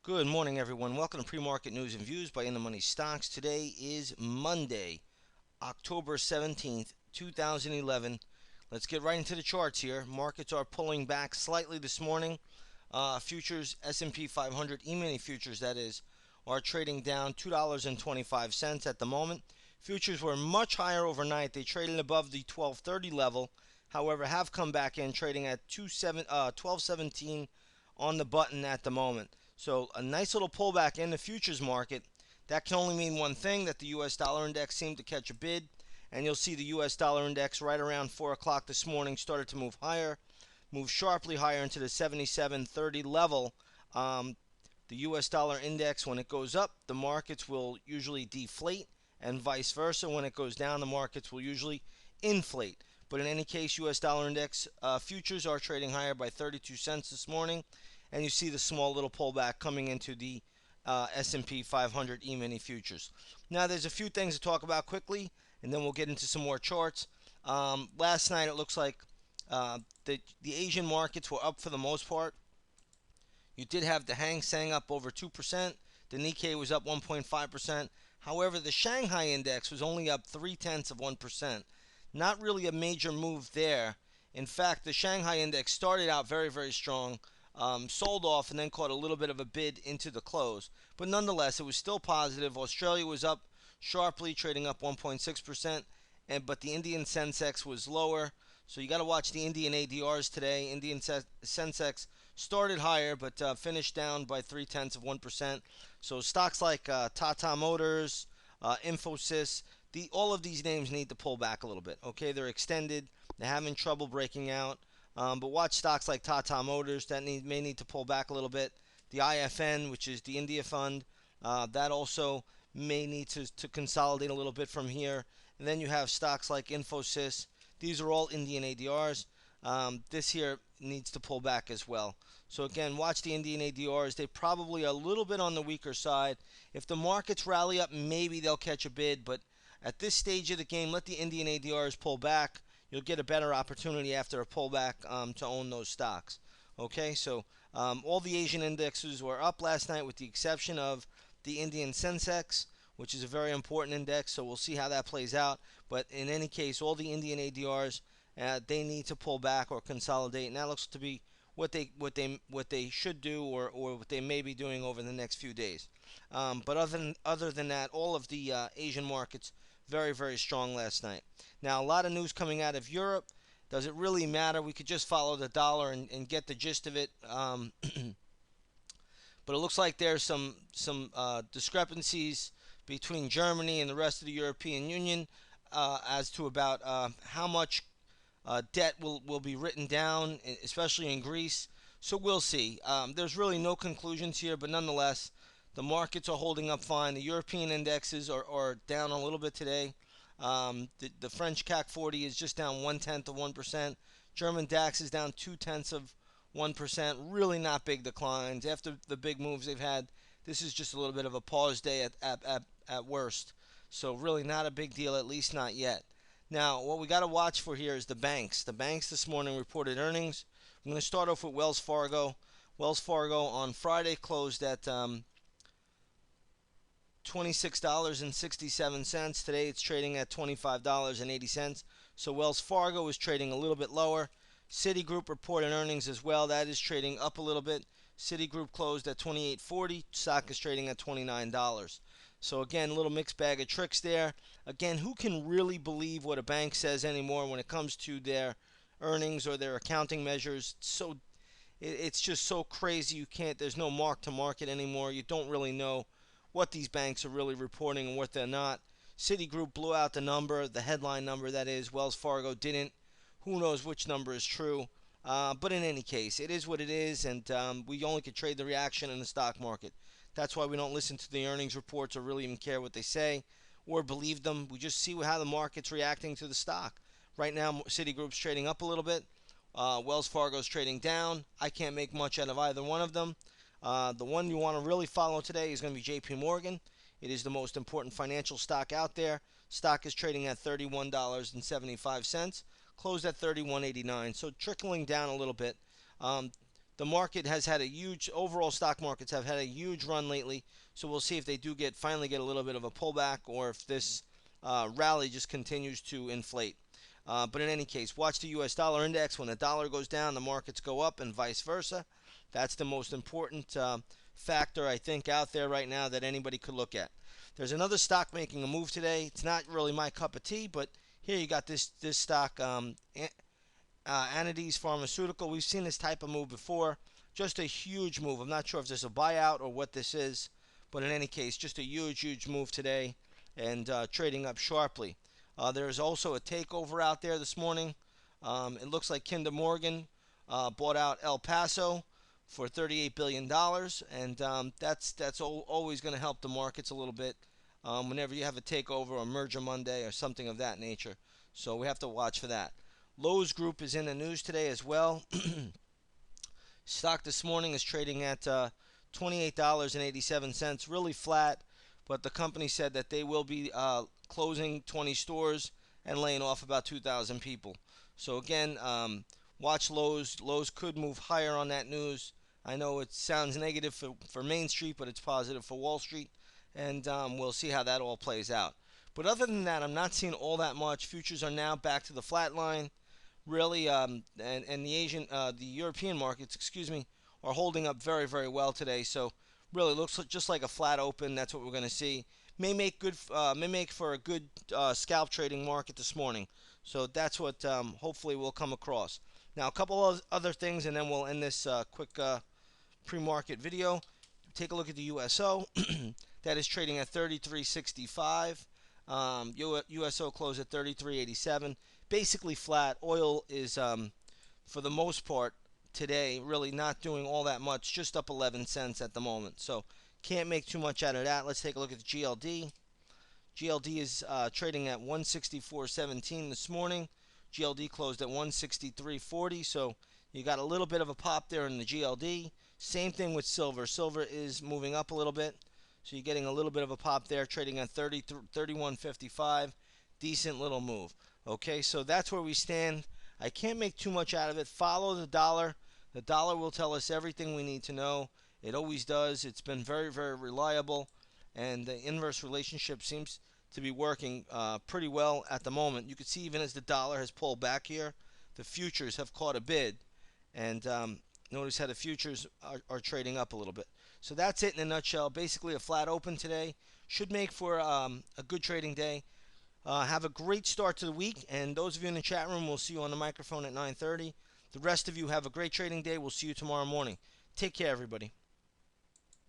Good morning, everyone. Welcome to Pre-Market News and Views by In the Money Stocks. Today is Monday, October 17th, 2011. Let's get right into the charts here. Markets are pulling back slightly this morning. Futures, S&P 500 E-mini futures, that is, are trading down $2.25 at the moment. Futures were much higher overnight. They traded above the 1230 level. However, have come back in trading at 1217 on the button at the moment. So a nice little pullback in the futures market. That can only mean one thing, that the U.S. dollar index seemed to catch a bid. And you'll see the U.S. dollar index right around 4 o'clock this morning started to move higher, move sharply higher into the 77.30 level. The U.S. dollar index, when it goes up, the markets will usually deflate, and vice versa. When it goes down, the markets will usually inflate. But in any case, U.S. dollar index futures are trading higher by 32 cents this morning, and you see the small little pullback coming into the S&P 500 E-mini futures. Now, there's a few things to talk about quickly, and then we'll get into some more charts. Last night, it looks like the Asian markets were up for the most part. You did have the Hang Seng up over 2%. The Nikkei was up 1.5%. However, the Shanghai index was only up 0.3%. Not really a major move there. In fact, the Shanghai index started out very, very strong, sold off, and then caught a little bit of a bid into the close. But nonetheless, it was still positive. Australia was up sharply, trading up 1.6%, but the Indian Sensex was lower. So you got to watch the Indian ADRs today. Indian Sensex started higher, but finished down by 0.3%. So stocks like Tata Motors, Infosys, all of these names need to pull back a little bit. Okay, they're extended. They're having trouble breaking out. But watch stocks like Tata Motors that may need to pull back a little bit. The IFN, which is the India fund, that also may need to consolidate a little bit from here. And then you have stocks like Infosys. These are all Indian ADRs. This here needs to pull back as well. So again, watch the Indian ADRs. They probably are a little bit on the weaker side. If the markets rally up, maybe they'll catch a bid. But at this stage of the game, let the Indian ADRs pull back. You'll get a better opportunity after a pullback to own those stocks. Okay, so all the Asian indexes were up last night with the exception of the Indian Sensex, which is a very important index, so we'll see how that plays out. But in any case, all the Indian ADRs, they need to pull back or consolidate, and that looks to be what they should do, or what they may be doing over the next few days. But other than that, all of the Asian markets very, very strong last night. Now, a lot of news coming out of Europe. Does it really matter? We could just follow the dollar and get the gist of it. But it looks like there's some discrepancies between Germany and the rest of the European Union as to about how much debt will be written down, especially in Greece. So we'll see. There's really no conclusions here, but nonetheless, the markets are holding up fine. The European indexes are down a little bit today. The French CAC 40 is just down 0.1%. German DAX is down 0.2%. Really not big declines. After the big moves they've had, this is just a little bit of a pause day at worst. So really not a big deal, at least not yet. Now, what we got to watch for here is the banks. The banks this morning reported earnings. I'm going to start off with Wells Fargo. Wells Fargo on Friday closed at $26.67. Today it's trading at $25.80. So Wells Fargo is trading a little bit lower. Citigroup reported earnings as well. That is trading up a little bit. Citigroup closed at $28.40. Stock is trading at $29. So again, a little mixed bag of tricks there. Again, who can really believe what a bank says anymore when it comes to their earnings or their accounting measures? It's just so crazy. You can't. There's no mark to market anymore. You don't really know what these banks are really reporting and what they're not. Citigroup blew out the number, the headline number that is. Wells Fargo didn't. Who knows which number is true? But in any case, it is what it is, and we only can trade the reaction in the stock market. That's why we don't listen to the earnings reports or really even care what they say or believe them. We just see how the market's reacting to the stock. Right now, Citigroup's trading up a little bit. Wells Fargo's trading down. I can't make much out of either one of them. The one you want to really follow today is going to be JP Morgan. It is the most important financial stock out there. Stock is trading at $31.75. Closed at $31.89. So trickling down a little bit. the market has had a huge, overall stock markets have had a huge run lately. So we'll see if they do finally get a little bit of a pullback, or if this rally just continues to inflate. But in any case, watch the U.S. dollar index. When the dollar goes down, the markets go up, and vice versa. That's the most important factor, I think, out there right now that anybody could look at. There's another stock making a move today. It's not really my cup of tea, but here you got this stock, ADIZ Pharmaceutical. We've seen this type of move before. Just a huge move. I'm not sure if this is a buyout or what this is, but in any case, just a huge, huge move today, and trading up sharply. There is also a takeover out there this morning. It looks like Kinder Morgan bought out El Paso for $38 billion, and that's always going to help the markets a little bit whenever you have a takeover or merger Monday or something of that nature. So we have to watch for that. Lowe's Group is in the news today as well. Stock this morning is trading at $28.87, really flat, but the company said that they will be closing 20 stores and laying off about 2,000 people. So again, watch Lowe's. Lowe's could move higher on that news. I know it sounds negative for Main Street, but it's positive for Wall Street, and we'll see how that all plays out. But other than that, I'm not seeing all that much. Futures are now back to the flat line. Really, and the European markets, excuse me, are holding up very, very well today. So really looks just like a flat open. That's what we're going to see. May make for a good scalp trading market this morning. So that's what hopefully we'll come across. Now a couple of other things, and then we'll end this quick pre-market video. Take a look at the USO. That is trading at 33.65. USO closed at 33.87. Basically flat. Oil is, for the most part, today really not doing all that much, just up 11 cents at the moment. So can't make too much out of that. Let's take a look at the GLD. GLD is trading at 164.17 this morning. GLD closed at 163.40, so you got a little bit of a pop there in the GLD. Same thing with silver. Silver is moving up a little bit, so you're getting a little bit of a pop there, trading at 31.55. Decent little move. Okay, so that's where we stand. I can't make too much out of it. Follow the dollar. The dollar will tell us everything we need to know. It always does. It's been very, very reliable, and the inverse relationship seems to be working pretty well at the moment. You can see even as the dollar has pulled back here, the futures have caught a bid, and notice how the futures are trading up a little bit. So that's it in a nutshell. Basically a flat open today. Should make for a good trading day. Have a great start to the week, and those of you in the chat room, we'll see you on the microphone at 9:30. The rest of you have a great trading day. We'll see you tomorrow morning. Take care, everybody.